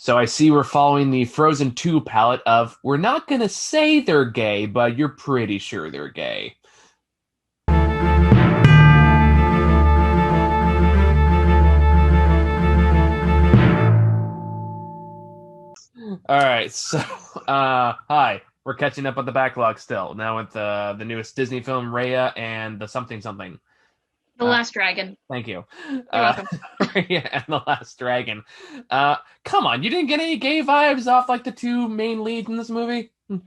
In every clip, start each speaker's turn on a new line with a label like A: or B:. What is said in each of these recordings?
A: So I see we're following the Frozen 2 palette of we're not gonna say they're gay, but you're pretty sure they're gay. All right, so hi. We're catching up on the backlog still. Now with the newest Disney film Raya and the something something.
B: The
A: Uh
B: Last Dragon.
A: Thank you.
B: You're
A: Uh
B: welcome.
A: Raya and the Last Dragon. Come on, you didn't get any gay vibes off like the two main leads in this movie?
B: What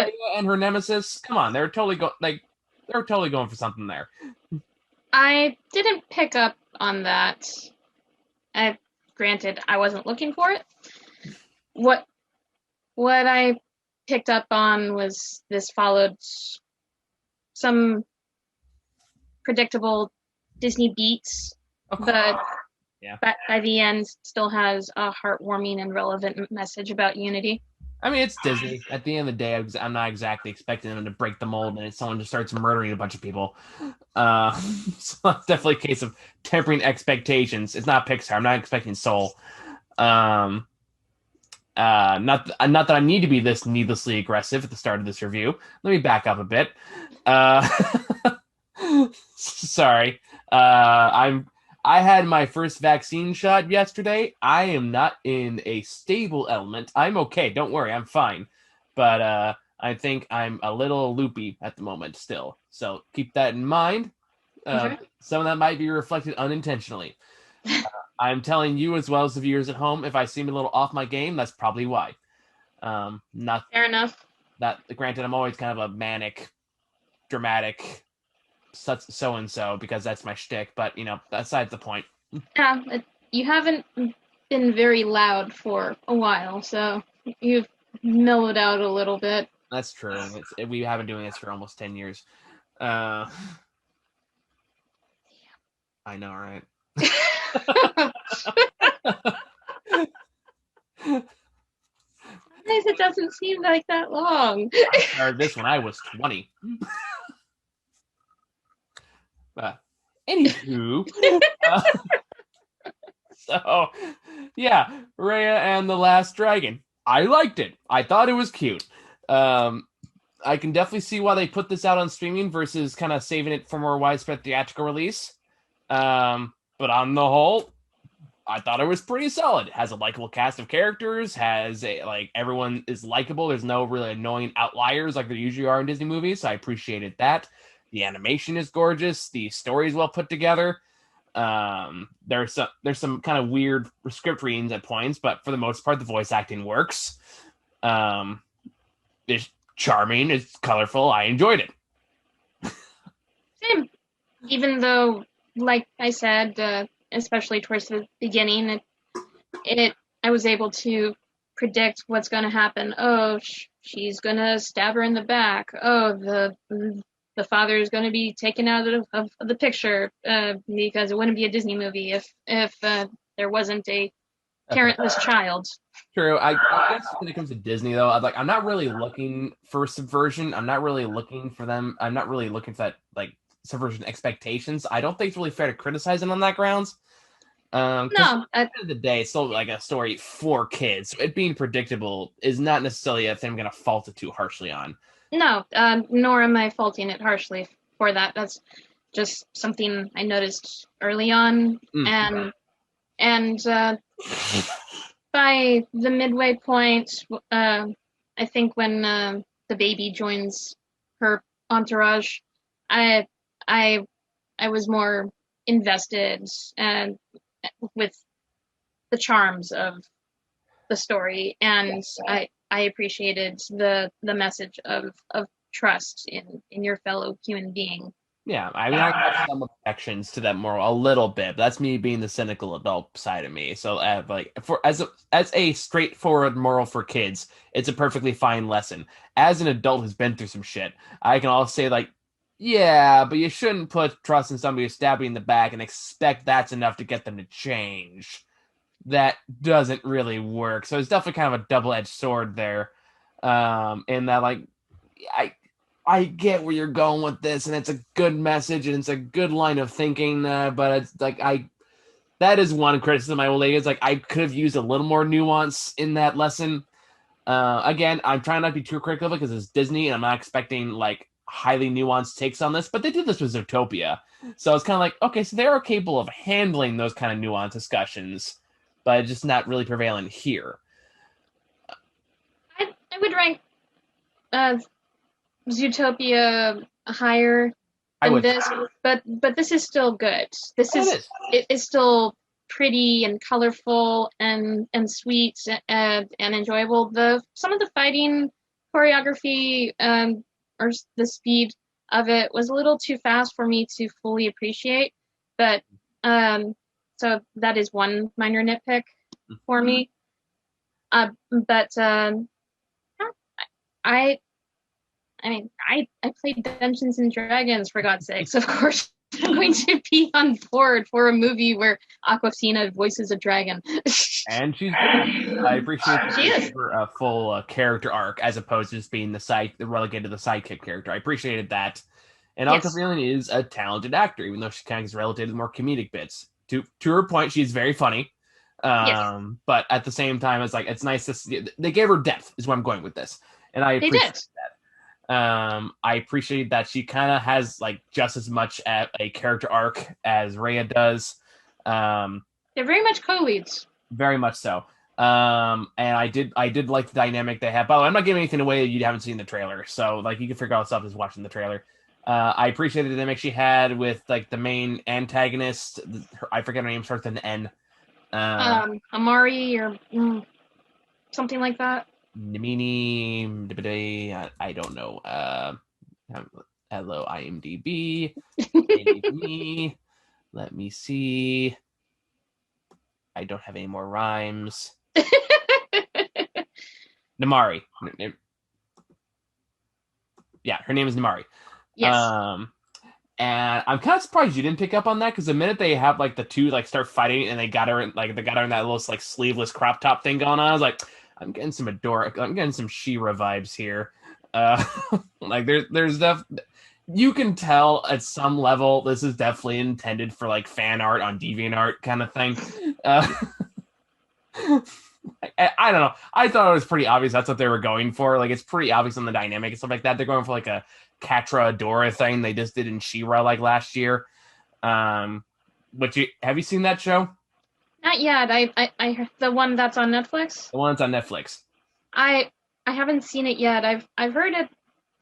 A: Raya and her nemesis. Come on, they're totally going for something there.
B: I didn't pick up on that. I Granted, I wasn't looking for it. What what I picked up on was this followed some predictable Disney beats,
A: Of course.
B: but
A: Yeah.
B: by the end still has a heartwarming and relevant message about unity.
A: I mean, it's Disney. At the end of the day, I'm not exactly expecting them to break the mold and someone just starts murdering a bunch of people. Uh, so it's definitely a case of tempering expectations. It's not Pixar. I'm not expecting Soul. Um, not that I need to be this needlessly aggressive at the start of this review. Let me back up a bit. Uh, sorry. I had my first vaccine shot yesterday. I am not in a stable element. I'm okay. Don't worry. I'm fine. But I think I'm a little loopy at the moment still. So keep that in mind.
B: Okay.
A: Some of that might be reflected unintentionally. I'm telling you as well as the viewers at home, if I seem a little off my game, that's probably why. Not
B: Fair enough.
A: that. Granted, I'm always kind of a manic, dramatic, so and so because that's my shtick. But besides the point.
B: Yeah, you haven't been very loud for a while, so you've mellowed out a little bit.
A: That's true. We have been doing this for almost 10 years. I know, right?
B: It doesn't seem like that long.
A: I started this when I was 20. Anywho, uh, so yeah, Raya and the Last Dragon. I liked it. I thought it was cute. I can definitely see why they put this out on streaming versus kind of saving it for more widespread theatrical release. But on the whole, I thought it was pretty solid. It has a likable cast of characters. Everyone is likable. There's no really annoying outliers like there usually are in Disney movies. So I appreciated that. The animation is gorgeous. The story is well put together. There's some kind of weird script readings at points, but for the most part, the voice acting works. It's charming. It's colorful. I enjoyed it.
B: Same. Even though, like I said, especially towards the beginning, I was able to predict what's going to happen. Oh, she's going to stab her in the back. Oh, the father is going to be taken out of the picture because it wouldn't be a Disney movie if there wasn't a parentless child.
A: True. I guess when it comes to Disney, though, I'm not really looking for subversion. I'm not really looking for them. I'm not really looking for that subversion expectations. I don't think it's really fair to criticize them on that grounds.
B: No,
A: at the end of the day, it's still like a story for kids. So it being predictable is not necessarily a thing I'm going to fault it too harshly on.
B: no, nor am I faulting it harshly for that. That's just something I noticed early on, and by the midway point, I think when the baby joins her entourage, I I I was more invested and with the charms of the story, and I appreciated the message of trust in your fellow human being.
A: Yeah, I mean, I have some objections to that moral a little bit. But that's me being the cynical adult side of me. So, as a straightforward moral for kids, it's a perfectly fine lesson. As an adult who's been through some shit, I can all say yeah, but you shouldn't put trust in somebody who's stabbing you in the back and expect that's enough to get them to change. That doesn't really work. So it's definitely kind of a double-edged sword there. In that I get where you're going with this, and it's a good message, and it's a good line of thinking, but it's that is one criticism I will lay. Is like I could have used a little more nuance in that lesson. Again, I'm trying not to be too critical of it because it's Disney, and I'm not expecting like highly nuanced takes on this. But they did this with Zootopia, so it's kind of like, okay, so they are capable of handling those kind of nuanced discussions, but just not really prevalent here.
B: I would rank uh, Zootopia higher
A: I
B: than
A: would.
B: this, but this is still good. This
A: It
B: is
A: is.
B: it is still pretty and colorful and sweet and enjoyable. The some of the fighting choreography or the speed of it was a little too fast for me to fully appreciate, but so that is one minor nitpick for me. But I I mean, I played Dungeons and Dragons for God's sakes. Of course, I'm going to be on board for a movie where Aquafina voices a dragon.
A: And she's good. I appreciate that
B: She
A: they
B: is.
A: gave her a full character arc as opposed to just being the relegated to the sidekick character. I appreciated that. And
B: Yes.
A: Aquafina is a talented actor, even though she kind of is relegated to more comedic bits. To her point, she's very funny.
B: Yes.
A: But at the same time, it's like it's nice to see they gave her depth. Is where I'm going with this, and I
B: They
A: appreciate
B: did.
A: that. I appreciate that she kind of has like just as much at a character arc as Raya does.
B: They're very much co-leads.
A: Very much so. And I did like the dynamic they have. By the way, I'm not giving anything away you haven't seen the trailer, so like you can figure out stuff just watching the trailer. I appreciated the dynamic she had with like the main antagonist. I forget her name, starts with an N.
B: Amari or something like that.
A: Namini, I don't know. Hello, IMDb. Save me. Let me see. I don't have any more rhymes. Namari. Yeah, her name is Namari.
B: Yes.
A: And I'm kind of surprised you didn't pick up on that because the minute they have like the two like start fighting and they got her in that little like sleeveless crop top thing going on, I was like, I'm getting some I'm getting some She-Ra vibes here. Like there's you can tell at some level this is definitely intended for like fan art on DeviantArt kind of thing. I don't know. I thought it was pretty obvious that's what they were going for. Like it's pretty obvious on the dynamic and stuff like that. They're going for like a Catra Adora thing they just did in She-Ra like last year. But have you seen that show?
B: Not yet. I the one that's on Netflix.
A: The one that's on Netflix.
B: I haven't seen it yet. I've heard it.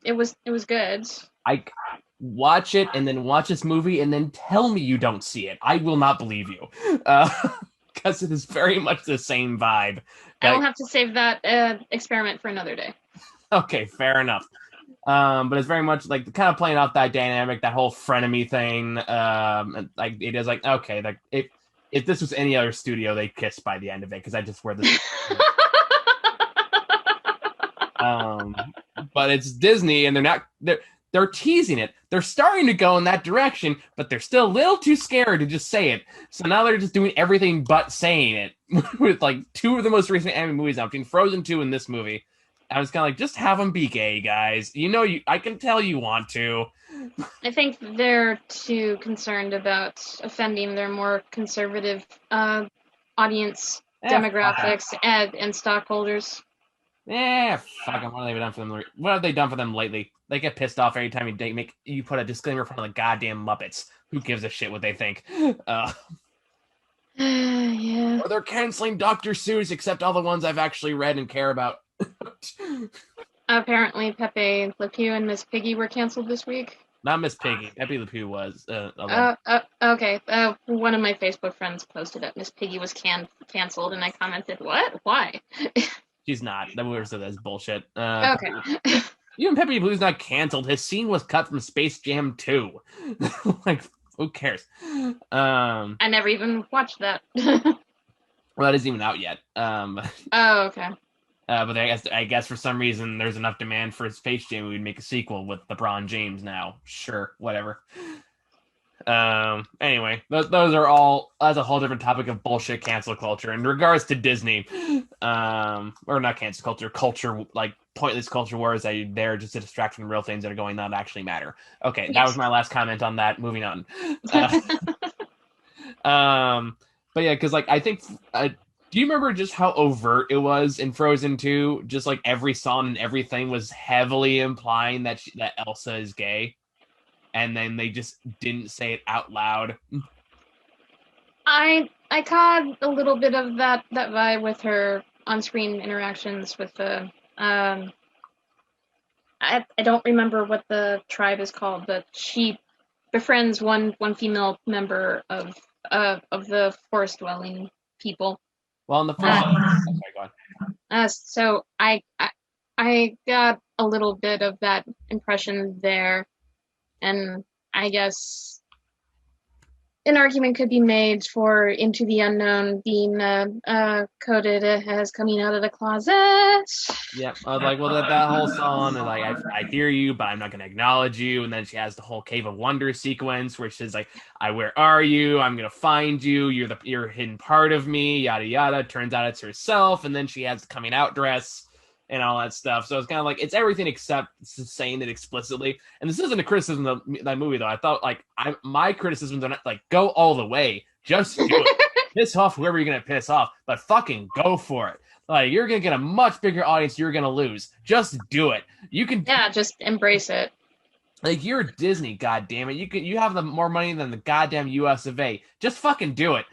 B: It was good.
A: I watch it and then watch this movie and then tell me you don't see it. I will not believe you. Because it is very much the same vibe.
B: I will have to save that experiment for another day.
A: Okay, fair enough. But it's very much like kind of playing off that dynamic, that whole frenemy thing. And, like it is like okay, like if this was any other studio, they'd kiss by the end of it because I just wear this. But it's Disney, and they're teasing it. They're starting to go in that direction, but they're still a little too scared to just say it. So now they're just doing everything but saying it with like two of the most recent anime movies now, between Frozen 2 and this movie. I was kind of like, just have them be gay, guys. I can tell you want to.
B: I think they're too concerned about offending their more conservative audience demographics and stockholders.
A: Fuck them. What have they done for them? What have they done for them lately? They get pissed off every time you put a disclaimer in front of the goddamn Muppets. Who gives a shit what they think?
B: Yeah.
A: Or they're canceling Dr. Seuss, except all the ones I've actually read and care about.
B: Apparently, Pepe Le Pew and Miss Piggy were canceled this week.
A: Not Miss Piggy. Pepe Le Pew was.
B: Okay. One of my Facebook friends posted that Miss Piggy was canceled, and I commented, "What? Why?"
A: She's not. That was that's bullshit.
B: Okay.
A: Even Pepe Le Pew's not canceled. His scene was cut from Space Jam 2. Like, who cares?
B: I never even watched that.
A: Well, that isn't even out yet.
B: Oh, okay.
A: But I guess for some reason there's enough demand for Space Jam we'd make a sequel with LeBron James now. Sure, whatever. Anyway, those are all. That's a whole different topic of bullshit cancel culture. In regards to Disney, or not cancel culture, like pointless culture wars that they're just a distraction from real things that are going on that actually matter. Okay, That was my last comment on that. Moving on. But But yeah, because like I think, do you remember just how overt it was in Frozen 2? Just like every song and everything was heavily implying that Elsa is gay, and then they just didn't say it out loud.
B: I caught a little bit of that vibe with her on-screen interactions with the I don't remember what the tribe is called, but she befriends one female member of the forest dwelling people.
A: Well, in the first, oh, sorry, go on.
B: So I got a little bit of that impression there, and I guess an argument could be made for Into the Unknown being coded as coming out of the closet.
A: Yeah, I was like, well, that whole song, and like, I hear you, but I'm not gonna acknowledge you. And then she has the whole Cave of Wonder sequence where she's like, where are you? I'm gonna find you. You're a hidden part of me. Yada yada. Turns out it's herself, and then she has the coming out dress and all that stuff. So it's kind of like it's everything except saying it explicitly. And this isn't a criticism of that movie though. I thought like my criticisms are not like go all the way. Just do it. Piss off whoever you're gonna piss off, but fucking go for it. Like you're gonna get a much bigger audience. You're gonna lose. Just do it. You can.
B: Yeah, just embrace it.
A: Like you're Disney, goddamn it. You have the more money than the goddamn U.S. of A. Just fucking do it.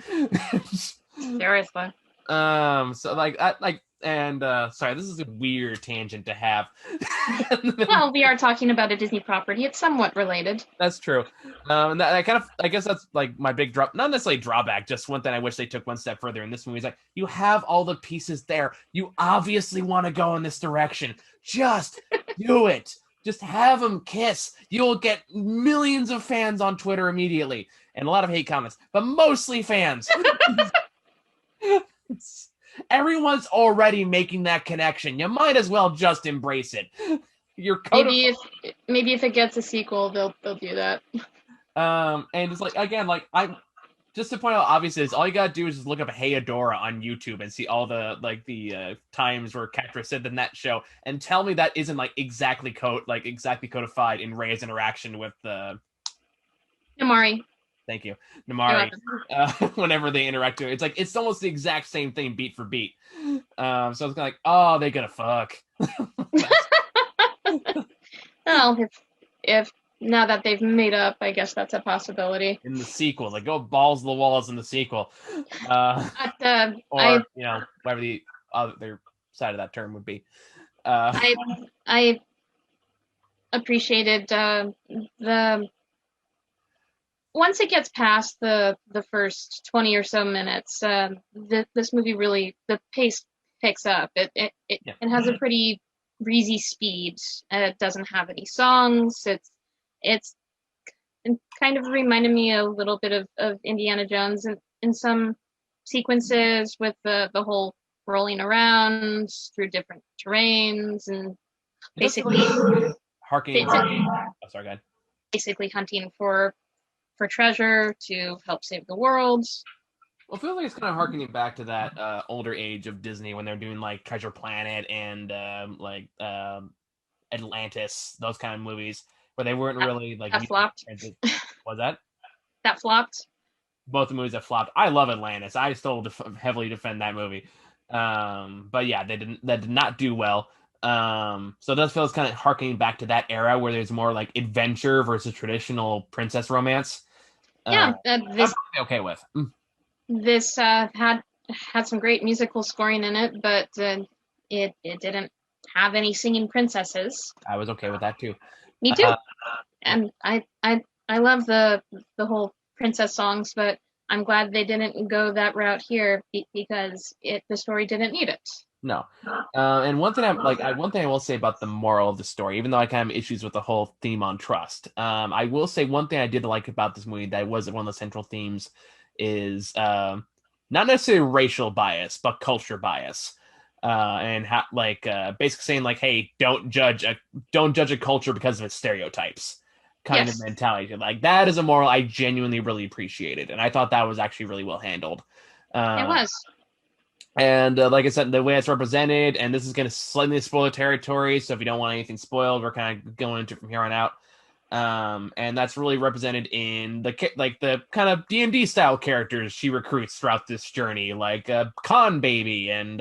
B: Seriously.
A: So like I like and sorry, this is a weird tangent to have.
B: Well, we are talking about a Disney property. It's somewhat related.
A: That's true. And that kind of, I guess that's like my big drop, not necessarily drawback, just one thing I wish they took one step further in this movie is like, you have all the pieces there. You obviously want to go in this direction. Just do it. Just have them kiss. You'll get millions of fans on Twitter immediately and a lot of hate comments, but mostly fans. Everyone's already making that connection. You might as well just embrace it. Your
B: maybe if it gets a sequel, they'll do that.
A: And it's like again, like I just to point out, obviously, is all you gotta do is just look up Hey Adora on YouTube and see all the times where Catra said in that show, and tell me that isn't like exactly codified in Raya's interaction with the
B: Namari.
A: Thank you, Namari. Whenever they interact, it's like it's almost the exact same thing, beat for beat. So it's kind of like, oh, they're gonna fuck.
B: Well, if now that they've made up, I guess that's a possibility.
A: In the sequel, like go balls to the walls in the sequel, or whatever the other side of that term would be.
B: I appreciated the once it gets past the first 20 or so minutes, this movie really the pace picks up. It has a pretty breezy speed. It doesn't have any songs. It's kind of reminded me a little bit of Indiana Jones in some sequences with the whole rolling around through different terrains and basically
A: harking. Oh, sorry, go ahead.
B: Basically hunting for treasure to help save the world.
A: Well, I feel like it's kind of harkening back to that older age of Disney when they're doing like Treasure Planet and Atlantis, those kind of movies where they weren't really like.
B: That flopped.
A: Was that?
B: That flopped.
A: Both the movies that flopped. I love Atlantis. I still heavily defend that movie. But yeah, that did not do well. So it does feel it's kind of harkening back to that era where there's more like adventure versus traditional princess romance.
B: Yeah,
A: this I'm okay with.
B: This had some great musical scoring in it, but it didn't have any singing princesses.
A: I was okay with that too.
B: Me too. And I love the whole princess songs, but I'm glad they didn't go that route here because the story didn't need it.
A: No. And one thing I will say about the moral of the story, even though I kind of have issues with the whole theme on trust, I will say one thing I did like about this movie that was one of the central themes is not necessarily racial bias, but culture bias. And how, basically saying like, hey, don't judge a culture because of its stereotypes kind of mentality. Like that is a moral I genuinely really appreciated. And I thought that was actually really well handled.
B: It was.
A: And like I said, the way it's represented, and this is going to slightly spoil the territory. So if you don't want anything spoiled, we're kind of going into it from here on out. And that's really represented in the kind of D&D style characters she recruits throughout this journey, like Con Baby and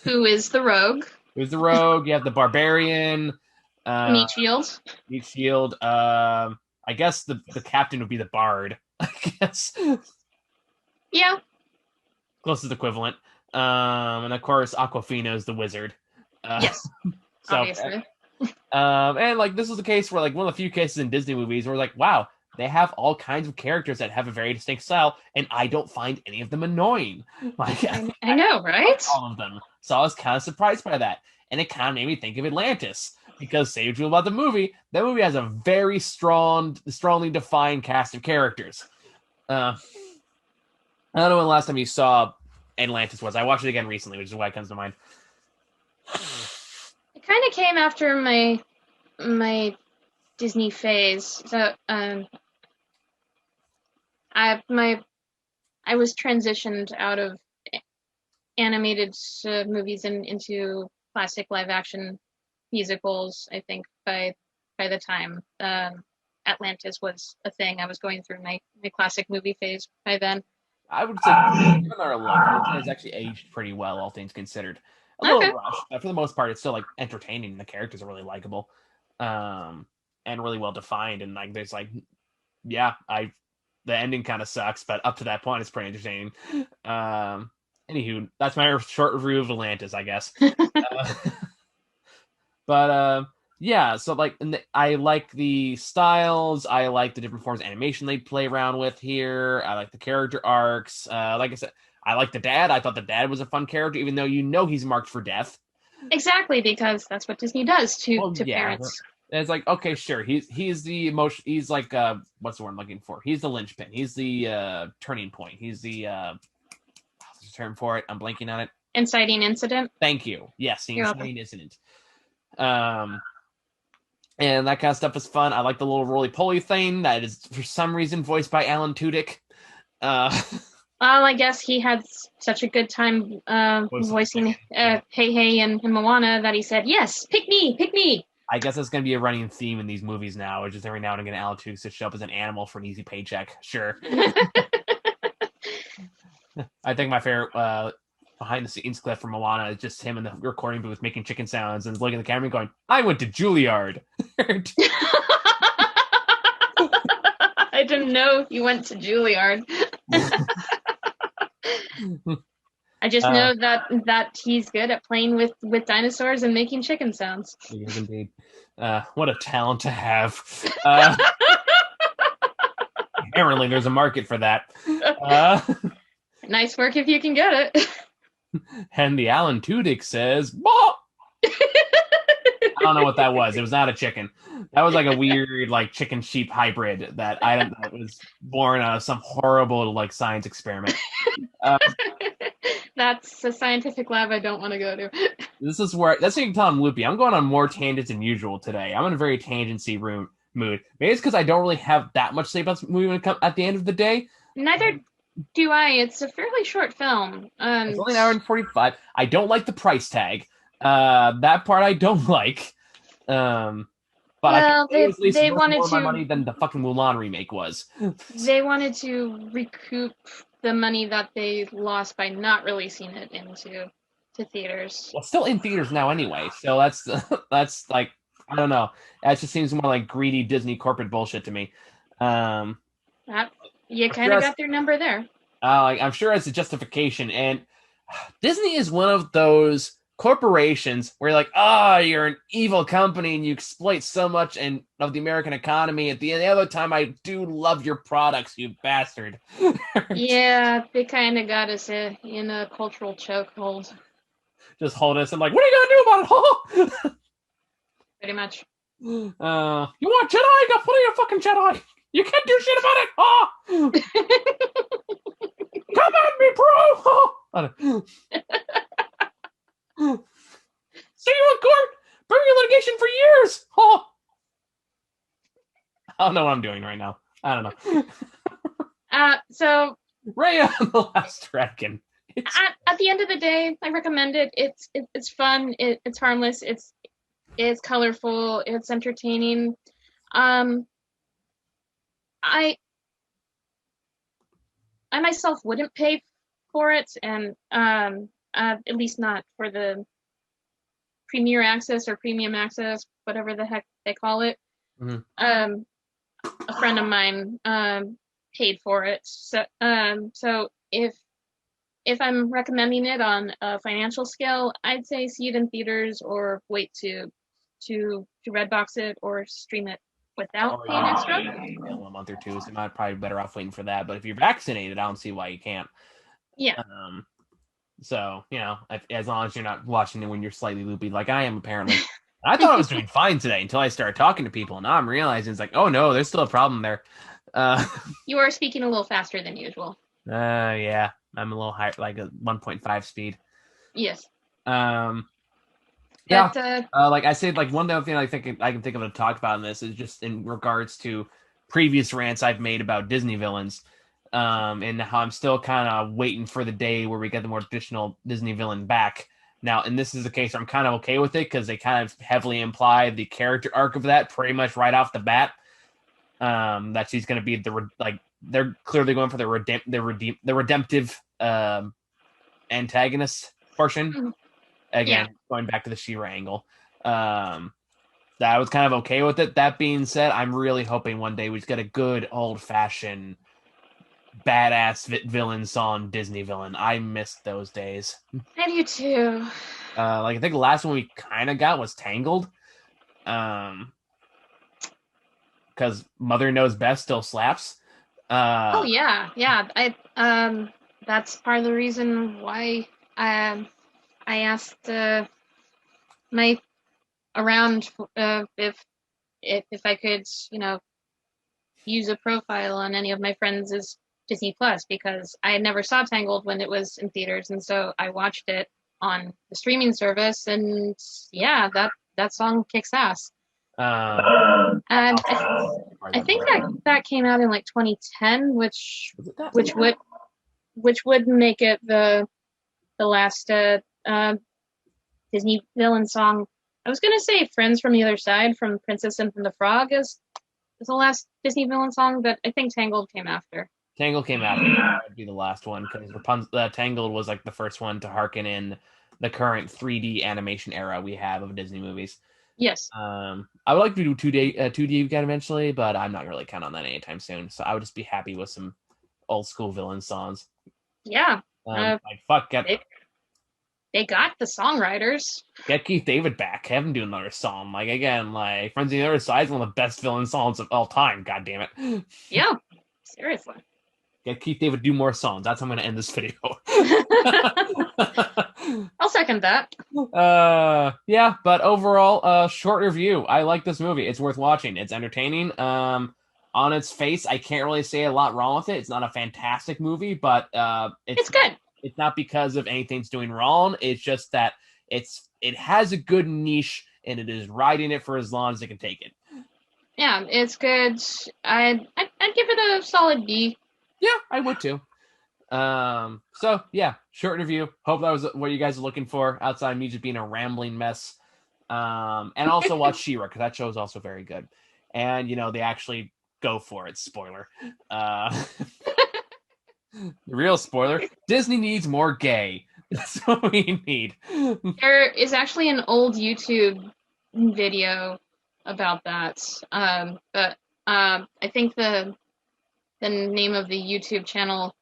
B: Who is the rogue?
A: who's the rogue. You have the barbarian,
B: Meat Shield.
A: Meat Shield. I guess the captain would be the bard. I guess
B: Yeah.
A: closest equivalent. And of course Aquafina is the wizard.
B: Yes.
A: So,
B: obviously.
A: And like this was the case where like one of the few cases in Disney movies where like, wow, they have all kinds of characters that have a very distinct style, and I don't find any of them annoying. Like
B: I know, right?
A: all of them. So I was kind of surprised by that, and it kind of made me think of Atlantis because say what you will about the movie, that movie has a very strongly defined cast of characters. I don't know when the last time you saw Atlantis was. I watched it again recently, which is why it comes to mind.
B: It kind of came after my Disney phase. So I was transitioned out of animated movies and into classic live action musicals. I think by the time Atlantis was a thing, I was going through my classic movie phase by then.
A: I would say, given our look, I would say it's actually aged pretty well, all things considered. A little
B: Okay.
A: rushed, but for the most part, it's still like entertaining. The characters are really likable, and really well defined. And like, there's like, yeah, the ending kind of sucks, but up to that point, it's pretty entertaining. Anywho, that's my short review of Atlantis, I guess. But yeah, so like I like the styles, I like the different forms of animation they play around with here. I like the character arcs. Like I said, I like the dad. I thought the dad was a fun character, even though he's marked for death.
B: Exactly, because that's what Disney does to
A: Yeah,
B: parents.
A: it's like okay, sure. He's the emotion. He's like what's the word I'm looking for? He's the linchpin. He's the turning point. He's the there's a term for it. I'm blanking on it.
B: Inciting incident.
A: Thank you. Yes, the
B: You're
A: inciting incident. And that kind of stuff is fun. I like the little roly-poly thing that is for some reason voiced by Alan Tudyk.
B: Well, I guess he had such a good time voicing Hey Hey and Moana that he said, yes, pick me, pick me.
A: I guess that's going to be a running theme in these movies now, which is every now and again Alan Tudyk to show up as an animal for an easy paycheck. Sure. I think my favorite behind-the-scenes clip from Moana is just him in the recording booth making chicken sounds and looking at the camera and going, I went to Juilliard.
B: I didn't know you went to Juilliard. I just know that he's good at playing with dinosaurs and making chicken sounds.
A: He is indeed. What a talent to have. Apparently, there's a market for that.
B: Nice work if you can get it.
A: And the Alan Tudyk says, bah! I don't know what that was. It was not a chicken. That was like a weird, like chicken sheep hybrid that was born out of some horrible like science experiment.
B: That's a scientific lab I don't want to go to.
A: That's what you can tell I'm loopy. I'm going on more tangents than usual today. I'm in a very tangency mood. Maybe it's because I don't really have that much to say about this movie when it comes at the end of the day.
B: Neither do I. It's a fairly short film.
A: It's only an hour and 45. I don't like the price tag. That part I don't like. But
B: well,
A: they wanted more of my money than the fucking Mulan remake was.
B: They wanted to recoup the money that they lost by not releasing it into theaters.
A: Well, it's still in theaters now anyway. So that's like I don't know. That just seems more like greedy Disney corporate bullshit to me.
B: You kind of got their number there.
A: I'm sure it's a justification, and Disney is one of those corporations where you're like, you're an evil company and you exploit so much of the American economy. At the other time, I do love your products, you bastard.
B: Yeah, they kind of got us in a cultural chokehold.
A: Just hold us and like, what are you gonna do about it? Huh?
B: Pretty much.
A: You want Jedi? Go put in your fucking Jedi. You can't do shit about it. Huh? Come at me, bro. See you in court. Bring your litigation for years. Huh? I don't know what I'm doing right now. I don't know.
B: So
A: Raya and the Last Dragon.
B: At the end of the day, I recommend it. It's fun. It's harmless. It's colorful. It's entertaining. Um, I I myself wouldn't pay for it, and at least not for the Premier Access or Premium Access, whatever the heck they call it.
A: Mhm.
B: Um, a friend of mine paid for it, so if I'm recommending it on a financial scale, I'd say see it in theaters or wait to Redbox it or stream it without
A: Or
B: paying extra.
A: in a month or two, so you might probably be better off waiting for that. But if you're vaccinated, I don't see why you can't.
B: Yeah.
A: So as long as you're not watching it when you're slightly loopy, like I am apparently. I thought I was doing fine today until I started talking to people. Now I'm realizing it's like, oh no, there's still a problem there. Uh,
B: You are speaking a little faster than usual.
A: yeah, I'm a little higher, like a 1.5 speed.
B: Yes.
A: Um, yeah,
B: But
A: like I said, like one other thing I can think of to talk about in this is just in regards to previous rants I've made about Disney villains, and how I'm still kind of waiting for the day where we get the more traditional Disney villain back. Now, and this is the case where I'm kind of okay with it because they kind of heavily imply the character arc of that pretty much right off the bat. That she's going to be they're clearly going for the redemptive antagonist portion.
B: yeah.
A: Again, going back to the She-Ra angle. Um, that I was kind of okay with it. That being said, I'm really hoping one day we just get a good old-fashioned badass villain song Disney villain. I missed those days.
B: I do too.
A: Like I think the last one we kind of got was Tangled. Because Mother Knows Best still slaps.
B: Oh yeah, yeah. That's part of the reason why I asked my around if I could, use a profile on any of my friends' Disney Plus because I had never saw Tangled when it was in theaters, and so I watched it on the streaming service, and yeah, that song kicks ass. I think that came out in like 2010, which would make it the last Disney villain song. I was gonna say "Friends from the Other Side" from Princess and the Frog is the last Disney villain song, but I think Tangled came after.
A: Tangled came after. That would be the last one because Tangled was like the first one to harken in the current 3D animation era we have of Disney movies.
B: Yes.
A: I would like to do 2D again eventually, but I'm not really counting on that anytime soon. So I would just be happy with some old school villain songs.
B: Yeah.
A: Like fuck,
B: they got the songwriters.
A: get Keith David back. Have him do another song. Like again, like Friends on the Other Side is one of the best villain songs of all time. God damn it.
B: Yeah. Seriously.
A: Get Keith David to do more songs. That's how I'm going to end this video.
B: I'll second that.
A: Yeah, but overall, short review. I like this movie. It's worth watching. It's entertaining. On its face, I can't really say a lot wrong with it. It's not a fantastic movie, but
B: it's good.
A: It's not because of anything it's doing wrong. It's just that it has a good niche and it is riding it for as long as it can take it.
B: Yeah, it's good. I'd give it a solid B.
A: Yeah, I would too. So yeah, short review. Hope that was what you guys are looking for outside of me just being a rambling mess. And also watch She-Ra because that show is also very good. And they actually go for it. Spoiler. The real spoiler: Disney needs more gay. That's what we need.
B: There is actually an old YouTube video about that. But I think the name of the YouTube channel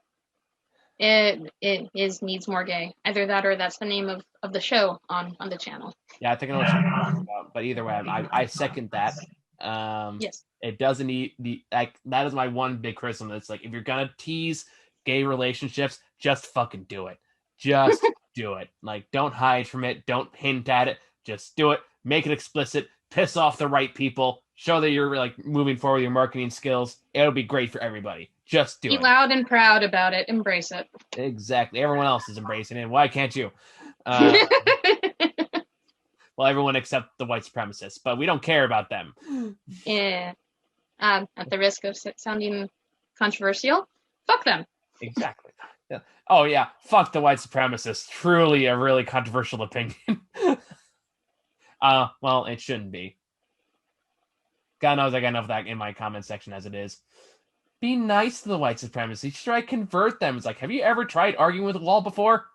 B: it is needs more gay. Either that or that's the name of the show on the channel.
A: Yeah, I think I know what you're talking about. But either way, I second that.
B: Yes.
A: It doesn't need that is my one big criticism. It's like if you're gonna tease gay relationships, just fucking do it. Just do it. Like don't hide from it. Don't hint at it. Just do it. Make it explicit. Piss off the right people. Show that you're like moving forward with your marketing skills. It'll be great for everybody. Just do it.
B: Be loud and proud about it. Embrace it.
A: Exactly. Everyone else is embracing it. Why can't you? Well, everyone except the white supremacists, but we don't care about them.
B: Yeah. At the risk of sounding controversial, fuck them.
A: Exactly. Yeah. Oh yeah, fuck the white supremacists. Truly a really controversial opinion. Well, it shouldn't be. God knows I got enough of that in my comment section as it is. Be nice to the white supremacy. Try to convert them. It's like, have you ever tried arguing with a wall before?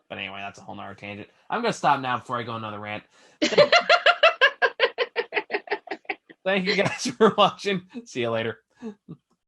A: But anyway, that's a whole nother tangent. I'm going to stop now before I go another rant. Thank you guys for watching. See you later.